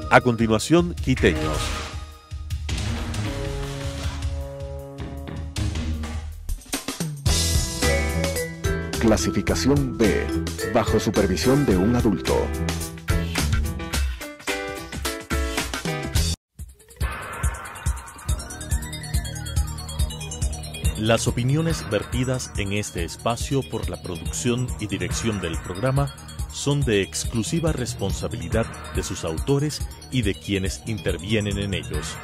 A continuación, Quiteños. Clasificación B, bajo supervisión de un adulto. Las opiniones vertidas en este espacio por la producción y dirección del programa son de exclusiva responsabilidad de sus autores y de quienes intervienen en ellos.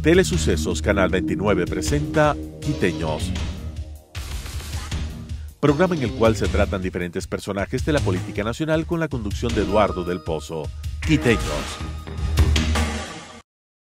Telesucesos Canal 29 presenta Quiteños, programa en el cual se tratan diferentes personajes de la política nacional con la conducción de Eduardo del Pozo. Quiteños.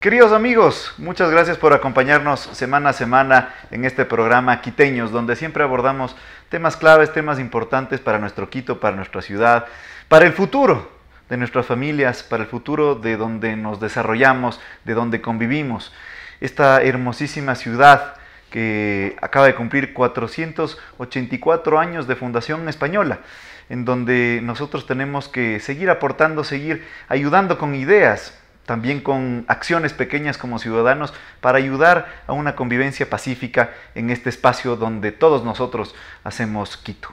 Queridos amigos, muchas gracias por acompañarnos semana a semana en este programa Quiteños, donde siempre abordamos temas claves, temas importantes para nuestro Quito, para nuestra ciudad, para el futuro de nuestras familias, para el futuro de donde nos desarrollamos, de donde convivimos. Esta hermosísima ciudad que acaba de cumplir 484 años de fundación española, en donde nosotros tenemos que seguir aportando, seguir ayudando con ideas, también con acciones pequeñas como ciudadanos para ayudar a una convivencia pacífica en este espacio donde todos nosotros hacemos Quito.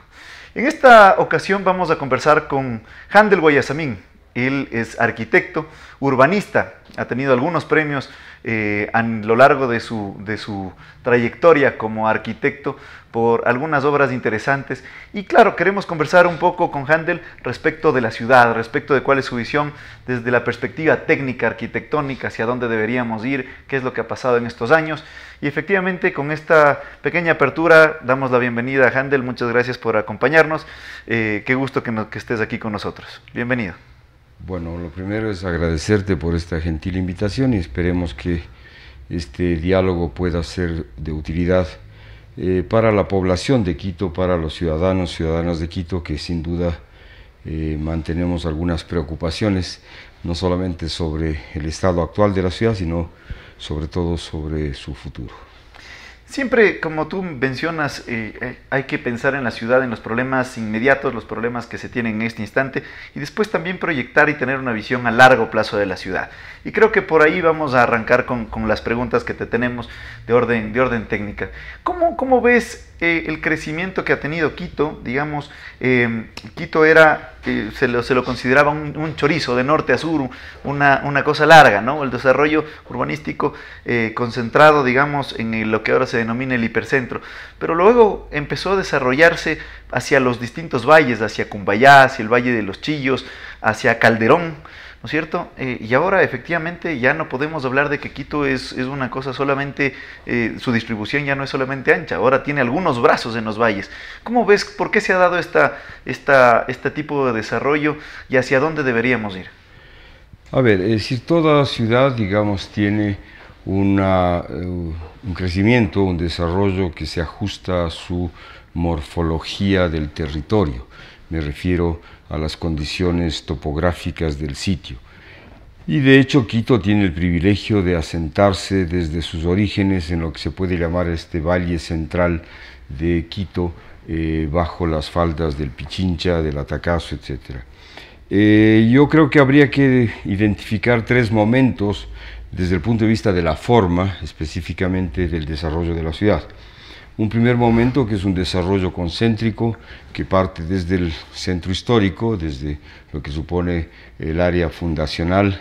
En esta ocasión vamos a conversar con Handel Guayasamín. Él es arquitecto, urbanista, ha tenido algunos premios a lo largo de su trayectoria como arquitecto por algunas obras interesantes. Y claro, queremos conversar un poco con Handel respecto de la ciudad, respecto de cuál es su visión desde la perspectiva técnica, arquitectónica, hacia dónde deberíamos ir, qué es lo que ha pasado en estos años. Y efectivamente, con esta pequeña apertura, damos la bienvenida a Handel. Muchas gracias por acompañarnos. Qué gusto que estés aquí con nosotros. Bienvenido. Bueno, lo primero es agradecerte por esta gentil invitación y esperemos que este diálogo pueda ser de utilidad para la población de Quito, para los ciudadanas de Quito, que sin duda mantenemos algunas preocupaciones, no solamente sobre el estado actual de la ciudad, sino sobre todo sobre su futuro. Siempre, como tú mencionas, hay que pensar en la ciudad, en los problemas inmediatos, los problemas que se tienen en este instante, y después también proyectar y tener una visión a largo plazo de la ciudad. Y creo que por ahí vamos a arrancar con las preguntas que te tenemos de orden técnica. ¿Cómo ves el crecimiento que ha tenido Quito? Digamos, Quito era, se lo consideraba un chorizo de norte a sur, una cosa larga, ¿no? El desarrollo urbanístico concentrado, digamos, en lo que ahora se denomina el hipercentro, pero luego empezó a desarrollarse hacia los distintos valles, hacia Cumbayá, hacia el Valle de los Chillos, hacia Calderón, ¿no es cierto? Y ahora efectivamente ya no podemos hablar de que Quito es una cosa solamente, su distribución ya no es solamente ancha, ahora tiene algunos brazos en los valles. ¿Cómo ves, por qué se ha dado este tipo de desarrollo y hacia dónde deberíamos ir? A ver, es decir, toda ciudad, digamos, tiene un crecimiento, un desarrollo que se ajusta a su morfología del territorio. Me refiero a las condiciones topográficas del sitio. Y de hecho Quito tiene el privilegio de asentarse desde sus orígenes en lo que se puede llamar este valle central de Quito, bajo las faldas del Pichincha, del Atacazo, etc. Yo creo que habría que identificar tres momentos desde el punto de vista de la forma, específicamente del desarrollo de la ciudad. Un primer momento que es un desarrollo concéntrico que parte desde el centro histórico, desde lo que supone el área fundacional,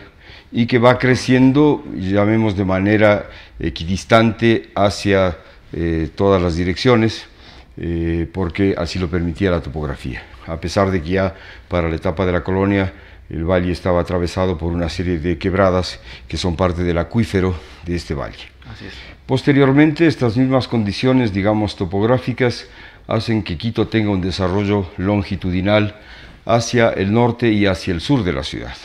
y que va creciendo, llamemos de manera equidistante hacia todas las direcciones, porque así lo permitía la topografía. A pesar de que ya para la etapa de la colonia el valle estaba atravesado por una serie de quebradas que son parte del acuífero de este valle. Así es. Posteriormente, estas mismas condiciones, digamos, topográficas, hacen que Quito tenga un desarrollo longitudinal hacia el norte y hacia el sur de la ciudad.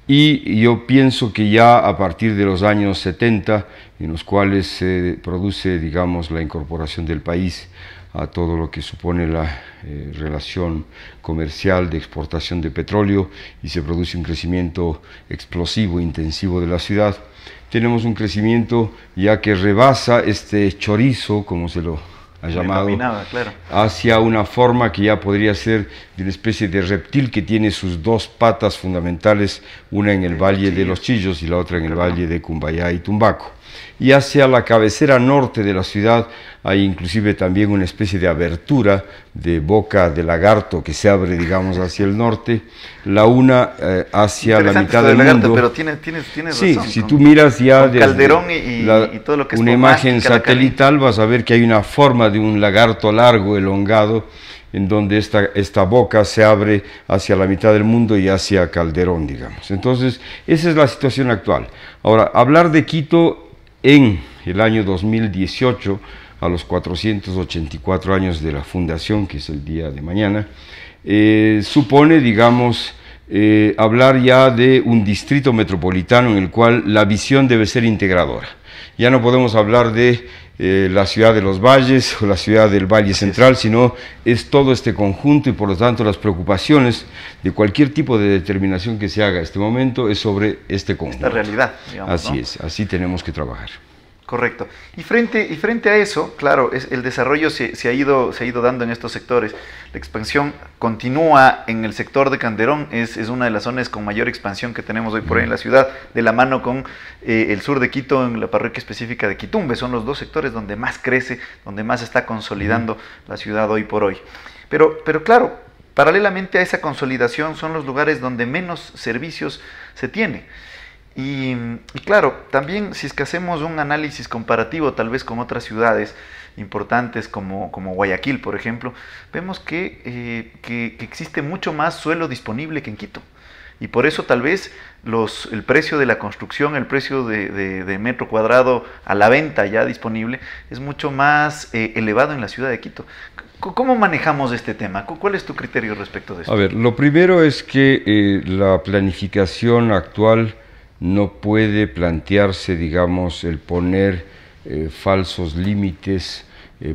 Y yo pienso que ya a partir de los años 70, en los cuales se produce, digamos, la incorporación del país a todo lo que supone la relación comercial de exportación de petróleo y se produce un crecimiento explosivo, intensivo de la ciudad, tenemos un crecimiento ya que rebasa este chorizo, como se lo ha llamado, claro, hacia una forma que ya podría ser de una especie de reptil que tiene sus dos patas fundamentales, una en el Valle de los Chillos y la otra en el Valle de Cumbayá y Tumbaco. Y hacia la cabecera norte de la ciudad hay inclusive también una especie de abertura de boca de lagarto que se abre, digamos, hacia el norte, la una hacia la mitad del mundo. Pero tienes sí, razón. Si tú miras ya desde Calderón y todo lo que es una imagen satelital, vas a ver que hay una forma de un lagarto largo, elongado, en donde esta boca se abre hacia la mitad del mundo y hacia Calderón, digamos. Entonces, esa es la situación actual. Ahora, hablar de Quito en el año 2018, a los 484 años de la fundación, que es el día de mañana, supone, digamos, hablar ya de un distrito metropolitano en el cual la visión debe ser integradora. Ya no podemos hablar de la ciudad de los valles o la ciudad del Valle Central, sino es todo este conjunto y por lo tanto las preocupaciones de cualquier tipo de determinación que se haga en este momento es sobre este conjunto. Esta realidad, digamos, así es, así tenemos que trabajar. Correcto. Y frente a eso, claro, el desarrollo se ha ido dando en estos sectores. La expansión continúa en el sector de Calderón, es una de las zonas con mayor expansión que tenemos hoy por hoy en la ciudad, de la mano con el sur de Quito, en la parroquia específica de Quitumbe. Son los dos sectores donde más crece, donde más se está consolidando la ciudad hoy por hoy. Pero claro, paralelamente a esa consolidación son los lugares donde menos servicios se tiene. Y claro, también si es que hacemos un análisis comparativo tal vez con otras ciudades importantes como Guayaquil, por ejemplo, vemos que existe mucho más suelo disponible que en Quito. Y por eso tal vez el precio de la construcción, el precio de metro cuadrado a la venta ya disponible es mucho más elevado en la ciudad de Quito. ¿Cómo manejamos este tema? ¿Cuál es tu criterio respecto de esto? A ver, lo primero es que la planificación actual no puede plantearse, digamos, el poner falsos límites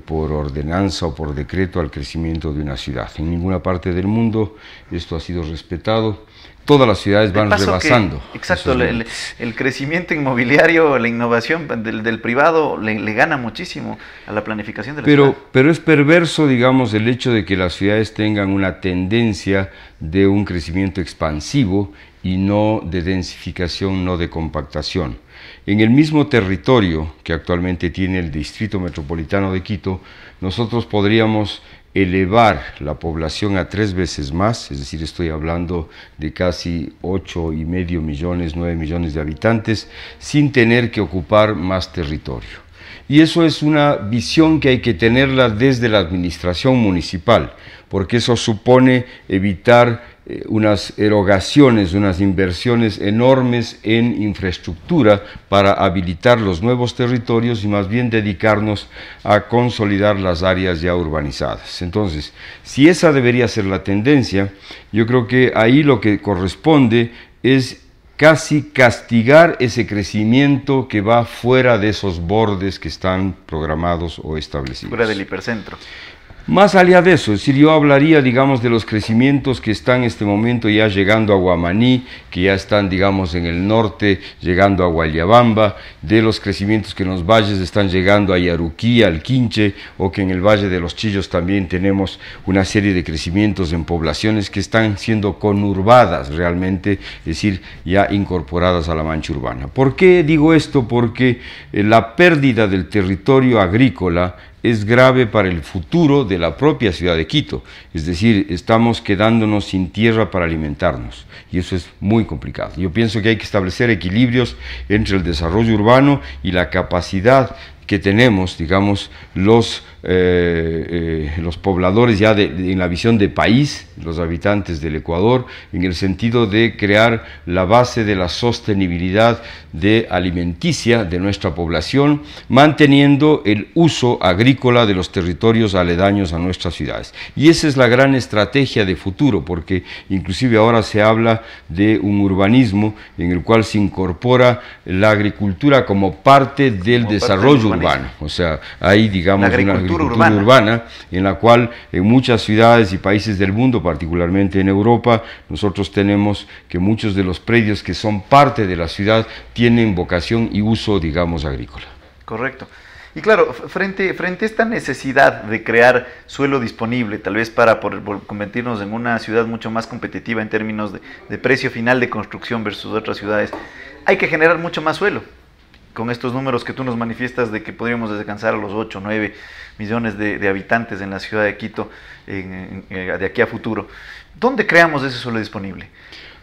por ordenanza o por decreto al crecimiento de una ciudad. En ninguna parte del mundo esto ha sido respetado. Todas las ciudades van rebasando. Exacto, el crecimiento inmobiliario, la innovación del privado le gana muchísimo a la planificación de la ciudad. Pero es perverso, digamos, el hecho de que las ciudades tengan una tendencia de un crecimiento expansivo y no de densificación, no de compactación. En el mismo territorio que actualmente tiene el Distrito Metropolitano de Quito, nosotros podríamos elevar la población a 3 veces más, es decir, estoy hablando de casi 8,5 millones, 9 millones de habitantes, sin tener que ocupar más territorio. Y eso es una visión que hay que tenerla desde la administración municipal, porque eso supone evitar unas erogaciones, unas inversiones enormes en infraestructura para habilitar los nuevos territorios y más bien dedicarnos a consolidar las áreas ya urbanizadas. Entonces, si esa debería ser la tendencia, yo creo que ahí lo que corresponde es casi castigar ese crecimiento que va fuera de esos bordes que están programados o establecidos. Fuera del hipercentro. Más allá de eso, es decir, yo hablaría, digamos, de los crecimientos que están en este momento ya llegando a Guamaní, que ya están, digamos, en el norte, llegando a Guayabamba, de los crecimientos que en los valles están llegando a Yaruquí, al Quinche, o que en el Valle de los Chillos también tenemos una serie de crecimientos en poblaciones que están siendo conurbadas realmente, es decir, ya incorporadas a la mancha urbana. ¿Por qué digo esto? Porque la pérdida del territorio agrícola es grave para el futuro de la propia ciudad de Quito, es decir, estamos quedándonos sin tierra para alimentarnos y eso es muy complicado. Yo pienso que hay que establecer equilibrios entre el desarrollo urbano y la capacidad que tenemos, digamos, los pobladores ya en la visión de país, los habitantes del Ecuador, en el sentido de crear la base de la sostenibilidad alimenticia de nuestra población, manteniendo el uso agrícola de los territorios aledaños a nuestras ciudades. Y esa es la gran estrategia de futuro, porque inclusive ahora se habla de un urbanismo en el cual se incorpora la agricultura como parte del desarrollo urbano. O sea, hay, digamos, una agricultura urbana en la cual en muchas ciudades y países del mundo, particularmente en Europa, nosotros tenemos que muchos de los predios que son parte de la ciudad tienen vocación y uso, digamos, agrícola. Correcto. Y claro, frente a esta necesidad de crear suelo disponible, tal vez para convertirnos en una ciudad mucho más competitiva en términos de precio final de construcción versus otras ciudades, hay que generar mucho más suelo. Con estos números que tú nos manifiestas de que podríamos alcanzar a los 8 o 9 millones de habitantes en la ciudad de Quito de aquí a futuro, ¿dónde creamos ese suelo disponible?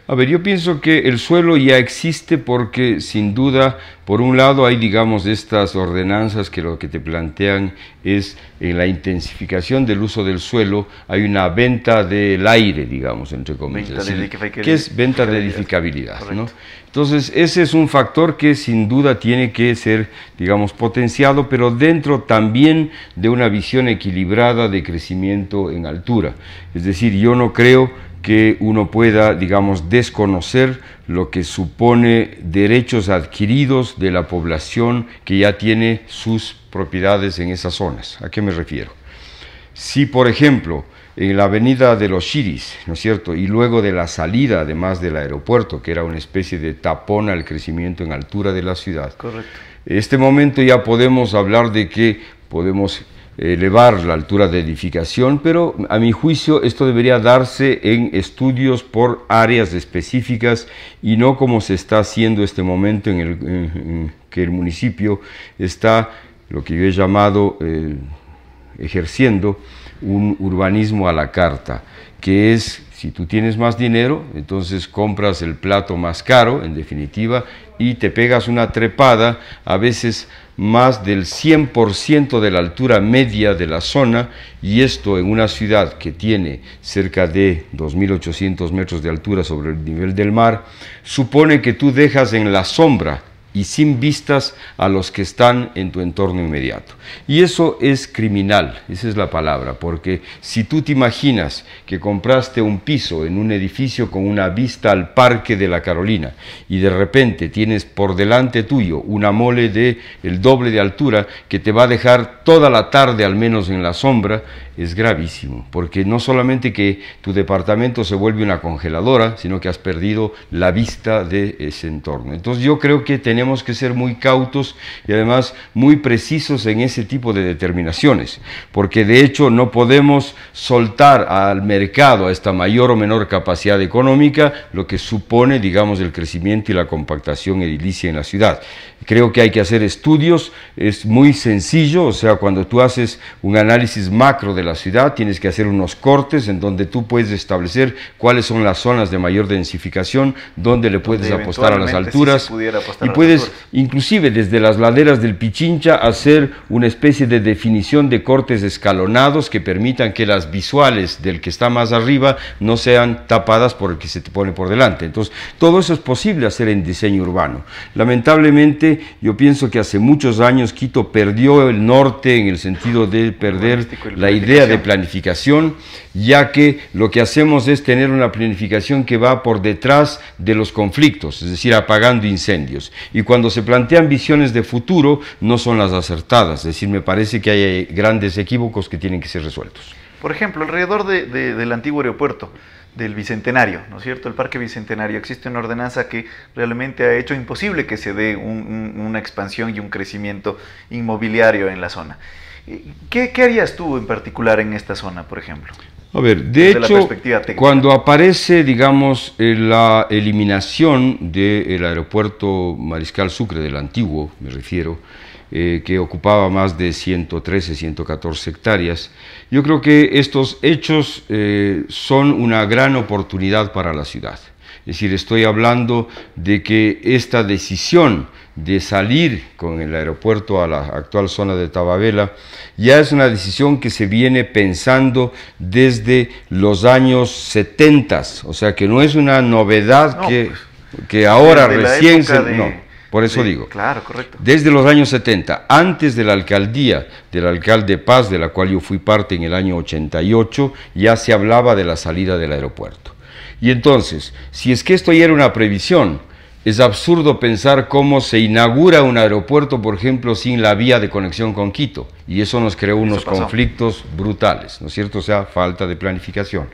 A ver, yo pienso que el suelo ya existe porque sin duda, por un lado hay, digamos, estas ordenanzas que lo que te plantean es en la intensificación del uso del suelo, hay una venta del aire, digamos, entre comillas, que es venta de edificabilidad, ¿no? Entonces, ese es un factor que sin duda tiene que ser, digamos, potenciado, pero dentro también de una visión equilibrada de crecimiento en altura. Es decir, yo no creo que uno pueda, digamos, desconocer lo que supone derechos adquiridos de la población que ya tiene sus propiedades en esas zonas. ¿A qué me refiero? Si, por ejemplo, en la avenida de los Chiris, ¿no es cierto?, y luego de la salida, además del aeropuerto, que era una especie de tapón al crecimiento en altura de la ciudad, correcto, en este momento ya podemos hablar de que podemos elevar la altura de edificación, pero a mi juicio esto debería darse en estudios por áreas específicas y no como se está haciendo este momento en que el municipio está, lo que yo he llamado, ejerciendo un urbanismo a la carta, que es, si tú tienes más dinero, entonces compras el plato más caro, en definitiva, y te pegas una trepada, a veces más del 100% de la altura media de la zona, y esto en una ciudad que tiene cerca de 2.800 metros de altura sobre el nivel del mar, supone que tú dejas en la sombra y sin vistas a los que están en tu entorno inmediato. Y eso es criminal, esa es la palabra, porque si tú te imaginas que compraste un piso en un edificio con una vista al Parque de la Carolina y de repente tienes por delante tuyo una mole de el doble de altura que te va a dejar toda la tarde al menos en la sombra, es gravísimo, porque no solamente que tu departamento se vuelve una congeladora, sino que has perdido la vista de ese entorno. Entonces yo creo que tenemos que ser muy cautos y además muy precisos en ese tipo de determinaciones, porque de hecho no podemos soltar al mercado, a esta mayor o menor capacidad económica, lo que supone, digamos, el crecimiento y la compactación edilicia en la ciudad. Creo que hay que hacer estudios, es muy sencillo, o sea, cuando tú haces un análisis macro de la ciudad, tienes que hacer unos cortes en donde tú puedes establecer cuáles son las zonas de mayor densificación, donde le puedes apostar a las alturas, y puedes inclusive desde las laderas del Pichincha hacer una especie de definición de cortes escalonados que permitan que las visuales del que está más arriba no sean tapadas por el que se te pone por delante. Entonces, todo eso es posible hacer en diseño urbano. Lamentablemente, yo pienso que hace muchos años Quito perdió el norte en el sentido de perder la idea de planificación, ya que lo que hacemos es tener una planificación que va por detrás de los conflictos, es decir, apagando incendios. Y cuando se plantean visiones de futuro, no son las acertadas, es decir, me parece que hay grandes equívocos que tienen que ser resueltos. Por ejemplo, alrededor del antiguo aeropuerto, del Bicentenario, ¿no es cierto?, el Parque Bicentenario, existe una ordenanza que realmente ha hecho imposible que se dé una expansión y un crecimiento inmobiliario en la zona. ¿Qué harías tú en particular en esta zona, por ejemplo? A ver, de hecho, cuando aparece, digamos, la eliminación del aeropuerto Mariscal Sucre, del antiguo, me refiero, que ocupaba más de 113, 114 hectáreas, yo creo que estos hechos son una gran oportunidad para la ciudad. Es decir, estoy hablando de que esta decisión de salir con el aeropuerto a la actual zona de Tababela ya es una decisión que se viene pensando desde los años 70, o sea que no es una novedad que ahora recién por eso digo, claro, correcto. Desde los años 70, antes de la alcaldía del alcalde Paz, de la cual yo fui parte en el año 88, ya se hablaba de la salida del aeropuerto. Y entonces, si es que esto ya era una previsión, es absurdo pensar cómo se inaugura un aeropuerto, por ejemplo, sin la vía de conexión con Quito. y eso nos creó unos conflictos brutales, ¿no es cierto? O sea, falta de planificación.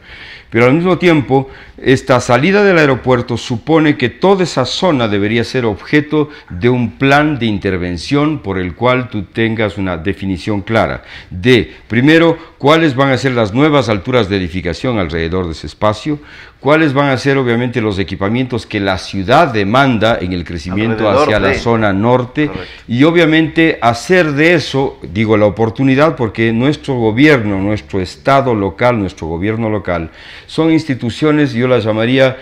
Pero al mismo tiempo, esta salida del aeropuerto supone que toda esa zona debería ser objeto de un plan de intervención por el cual tú tengas una definición clara de, primero, cuáles van a ser las nuevas alturas de edificación alrededor de ese espacio, cuáles van a ser obviamente los equipamientos que la ciudad demanda en el crecimiento hacia la zona norte. Correcto. Y obviamente hacer de eso, digo, la oportunidad, porque nuestro gobierno, nuestro Estado local, nuestro gobierno local, son instituciones, yo las llamaría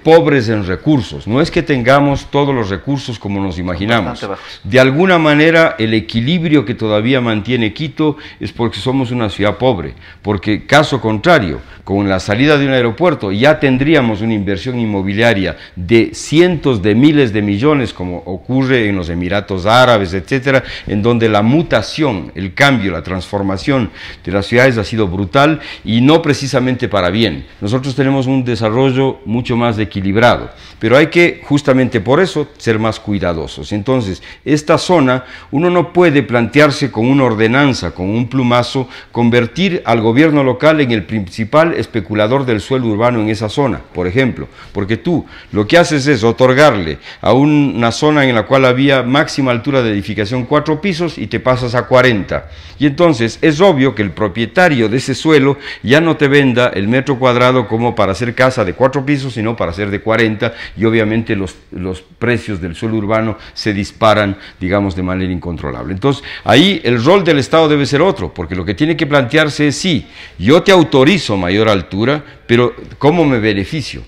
pobres en recursos. No es que tengamos todos los recursos como nos imaginamos. De alguna manera el equilibrio que todavía mantiene Quito es porque somos una ciudad pobre, porque caso contrario, con la salida de un aeropuerto ya tendríamos una inversión inmobiliaria de cientos de miles de millones, como ocurre en los Emiratos Árabes, etcétera, en donde la mutación, el cambio, la transformación de las ciudades ha sido brutal y no precisamente para bien. Nosotros tenemos un desarrollo mucho más equilibrado, pero hay que justamente por eso ser más cuidadosos. Entonces, esta zona uno no puede plantearse con una ordenanza, con un plumazo, convertir al gobierno local en el principal especulador del suelo urbano en esa zona, por ejemplo, porque tú lo que haces es otorgarle a una zona en la cual había máxima altura de edificación 4 pisos y te pasas a 40. Y entonces es obvio que el propietario de ese suelo ya no te venda el metro cuadrado como para hacer casa de 4 pisos, sino para hacer de 40, y obviamente los precios del suelo urbano se disparan, digamos, de manera incontrolable. Entonces, ahí el rol del Estado debe ser otro, porque lo que tiene que plantearse es, sí, yo te autorizo mayor altura, pero ¿cómo me beneficio?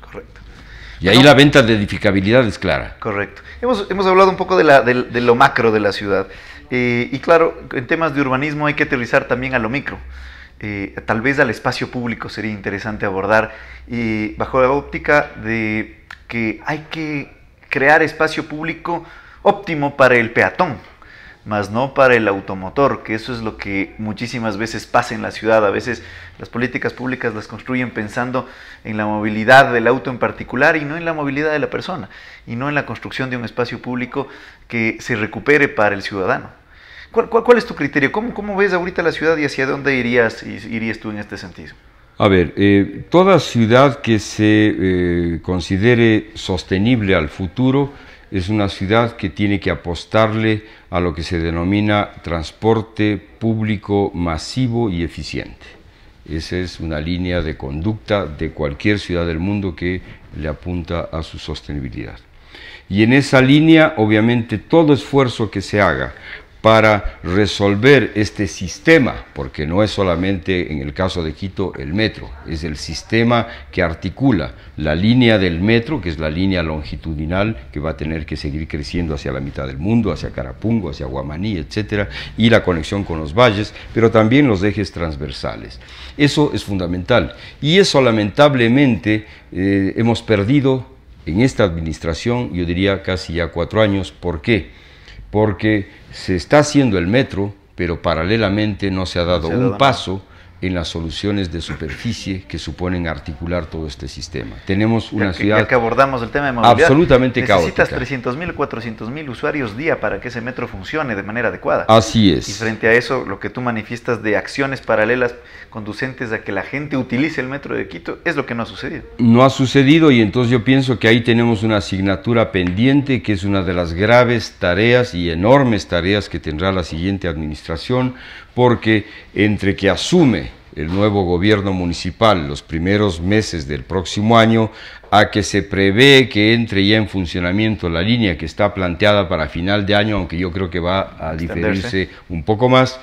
Correcto. Y ahí la venta de edificabilidad es clara. Correcto. Hemos hablado un poco de lo macro de la ciudad. Y claro, en temas de urbanismo hay que aterrizar también a lo micro. Tal vez al espacio público sería interesante abordar, bajo la óptica de que hay que crear espacio público óptimo para el peatón, más no para el automotor, que eso es lo que muchísimas veces pasa en la ciudad. A veces las políticas públicas las construyen pensando en la movilidad del auto en particular y no en la movilidad de la persona, y no en la construcción de un espacio público que se recupere para el ciudadano. ¿Cuál es tu criterio? ¿Cómo ves ahorita la ciudad y hacia dónde irías tú en este sentido? A ver, toda ciudad que se considere sostenible al futuro es una ciudad que tiene que apostarle a lo que se denomina transporte público masivo y eficiente. Esa es una línea de conducta de cualquier ciudad del mundo que le apunta a su sostenibilidad. Y en esa línea, obviamente, todo esfuerzo que se haga para resolver este sistema, porque no es solamente en el caso de Quito el metro, es el sistema que articula la línea del metro, que es la línea longitudinal que va a tener que seguir creciendo hacia la mitad del mundo, hacia Carapungo, hacia Guamaní, etcétera, y la conexión con los valles, pero también los ejes transversales. Eso es fundamental, y eso lamentablemente hemos perdido en esta administración, yo diría casi ya 4 años. ¿Por qué? Porque se está haciendo el metro, pero paralelamente no se ha dado un paso en las soluciones de superficie que suponen articular todo este sistema. Tenemos una ciudad... Ya que abordamos el tema de movilidad, absolutamente caótica. Necesitas 300.000 o 400.000 usuarios día para que ese metro funcione de manera adecuada. Así es. Y frente a eso, lo que tú manifiestas de acciones paralelas conducentes a que la gente utilice el metro de Quito, es lo que no ha sucedido. No ha sucedido, y entonces yo pienso que ahí tenemos una asignatura pendiente, que es una de las graves tareas y enormes tareas que tendrá la siguiente administración, porque entre que asume el nuevo gobierno municipal los primeros meses del próximo año, a que se prevé que entre ya en funcionamiento la línea que está planteada para final de año, aunque yo creo que va a diferirse un poco más,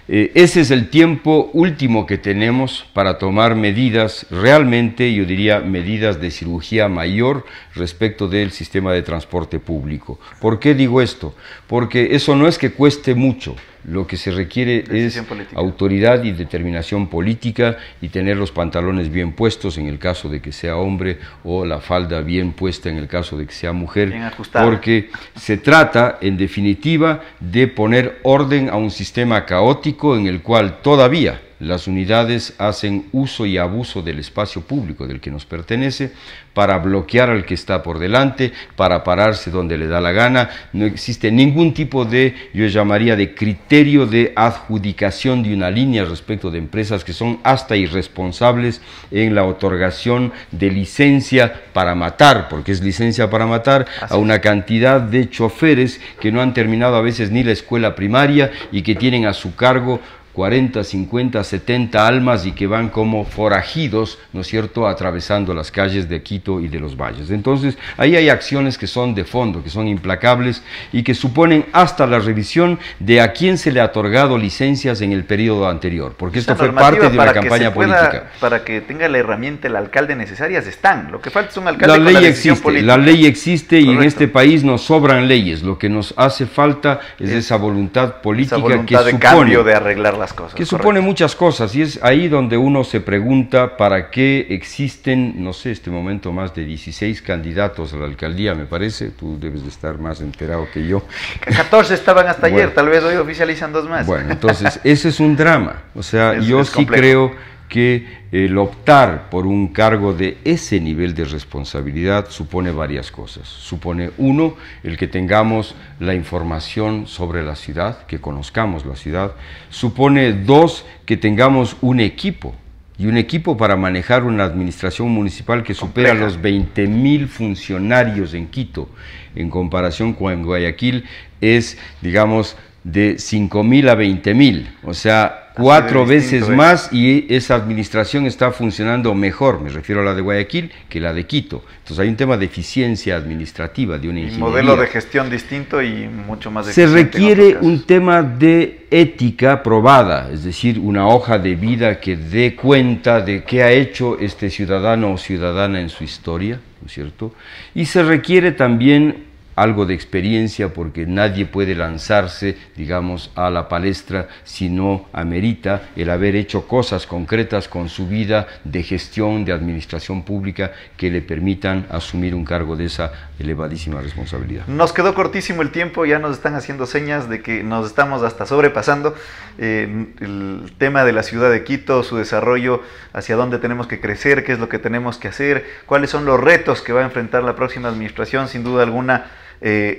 ese es el tiempo último que tenemos para tomar medidas realmente, yo diría, medidas de cirugía mayor respecto del sistema de transporte público. ¿Por qué digo esto? Porque eso no es que cueste mucho. Lo que se requiere es autoridad y determinación política, y tener los pantalones bien puestos en el caso de que sea hombre, o la falda bien puesta en el caso de que sea mujer, porque se trata en definitiva de poner orden a un sistema caótico en el cual todavía las unidades hacen uso y abuso del espacio público del que nos pertenece para bloquear al que está por delante, para pararse donde le da la gana. No existe ningún tipo de, yo llamaría, de criterio de adjudicación de una línea respecto de empresas que son hasta irresponsables en la otorgación de licencia para matar, porque es licencia para matar, a una cantidad de choferes que no han terminado a veces ni la escuela primaria y que tienen a su cargo 40, 50, 70 almas y que van como forajidos, ¿no es cierto?, atravesando las calles de Quito y de los valles. Entonces, ahí hay acciones que son de fondo, que son implacables y que suponen hasta la revisión de a quién se le ha otorgado licencias en el periodo anterior, porque esto fue parte de una campaña política. Para que tenga la herramienta el alcalde necesarias están, lo que falta es un alcalde con la decisión política. La ley existe. Correcto. Y en este país nos sobran leyes, lo que nos hace falta es esa voluntad política, esa voluntad que supone cambio, de arreglar las cosas, que supone muchas cosas, y es ahí donde uno se pregunta para qué existen, no sé, este momento más de 16 candidatos a la alcaldía, me parece. Tú debes de estar más enterado que yo. 14 estaban hasta ayer, tal vez hoy oficializan 2 más. Bueno, entonces ese es un drama. O sea, yo sí creo que el optar por un cargo de ese nivel de responsabilidad supone varias cosas. Supone, uno, el que tengamos la información sobre la ciudad, que conozcamos la ciudad. Supone, dos, que tengamos un equipo, y un equipo para manejar una administración municipal que supera los 20.000 funcionarios en Quito, en comparación con Guayaquil es, digamos, de 5.000 a 20.000, o sea, 4 veces más, y esa administración está funcionando mejor, me refiero a la de Guayaquil, que la de Quito. Entonces hay un tema de eficiencia administrativa, de una ingeniería. Un modelo de gestión distinto y mucho más eficiente. Se requiere un tema de ética probada, es decir, una hoja de vida que dé cuenta de qué ha hecho este ciudadano o ciudadana en su historia, ¿no es cierto? Y se requiere también algo de experiencia, porque nadie puede lanzarse, digamos, a la palestra si no amerita el haber hecho cosas concretas con su vida de gestión, de administración pública, que le permitan asumir un cargo de esa elevadísima responsabilidad. Nos quedó cortísimo el tiempo, ya nos están haciendo señas de que nos estamos hasta sobrepasando. El tema de la ciudad de Quito, su desarrollo, hacia dónde tenemos que crecer, qué es lo que tenemos que hacer, cuáles son los retos que va a enfrentar la próxima administración, sin duda alguna.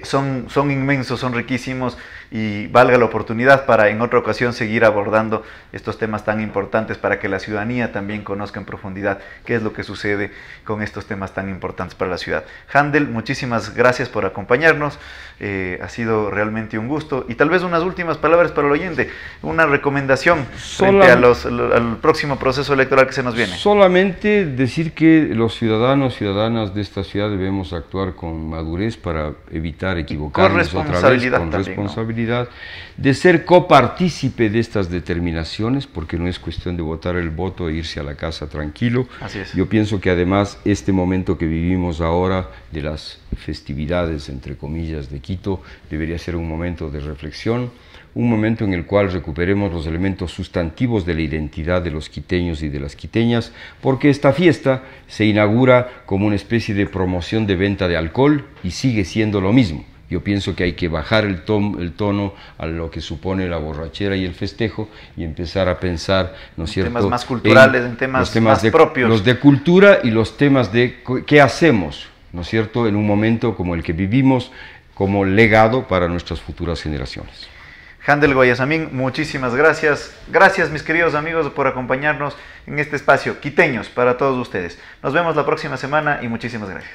Son inmensos, son riquísimos, y valga la oportunidad para en otra ocasión seguir abordando estos temas tan importantes para que la ciudadanía también conozca en profundidad qué es lo que sucede con estos temas tan importantes para la ciudad. Handel, muchísimas gracias por acompañarnos, ha sido realmente un gusto, y tal vez unas últimas palabras para el oyente, una recomendación frente al próximo proceso electoral que se nos viene. Solamente decir que los ciudadanos, ciudadanas de esta ciudad debemos actuar con madurez para evitar equivocarnos otra vez, con responsabilidad, de ser copartícipe de estas determinaciones, porque no es cuestión de votar el voto e irse a la casa tranquilo. Así es. Yo pienso que además este momento que vivimos ahora de las festividades, entre comillas, de Quito, debería ser un momento de reflexión, un momento en el cual recuperemos los elementos sustantivos de la identidad de los quiteños y de las quiteñas, porque esta fiesta se inaugura como una especie de promoción de venta de alcohol y sigue siendo lo mismo. Yo pienso que hay que bajar el tono a lo que supone la borrachera y el festejo y empezar a pensar, ¿no es cierto?, temas más culturales, en temas más propios. Los de cultura y los temas de qué hacemos, ¿no es cierto?, en un momento como el que vivimos, como legado para nuestras futuras generaciones. Handel Guayasamín, muchísimas gracias. Gracias, mis queridos amigos, por acompañarnos en este espacio Quiteños para todos ustedes. Nos vemos la próxima semana y muchísimas gracias.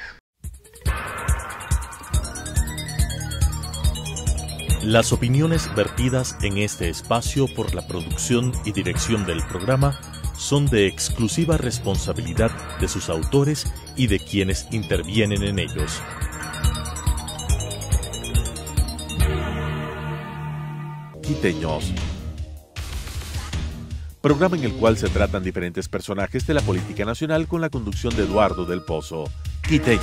Las opiniones vertidas en este espacio por la producción y dirección del programa son de exclusiva responsabilidad de sus autores y de quienes intervienen en ellos. Quiteños. Programa en el cual se tratan diferentes personajes de la política nacional con la conducción de Eduardo del Pozo. Quiteños.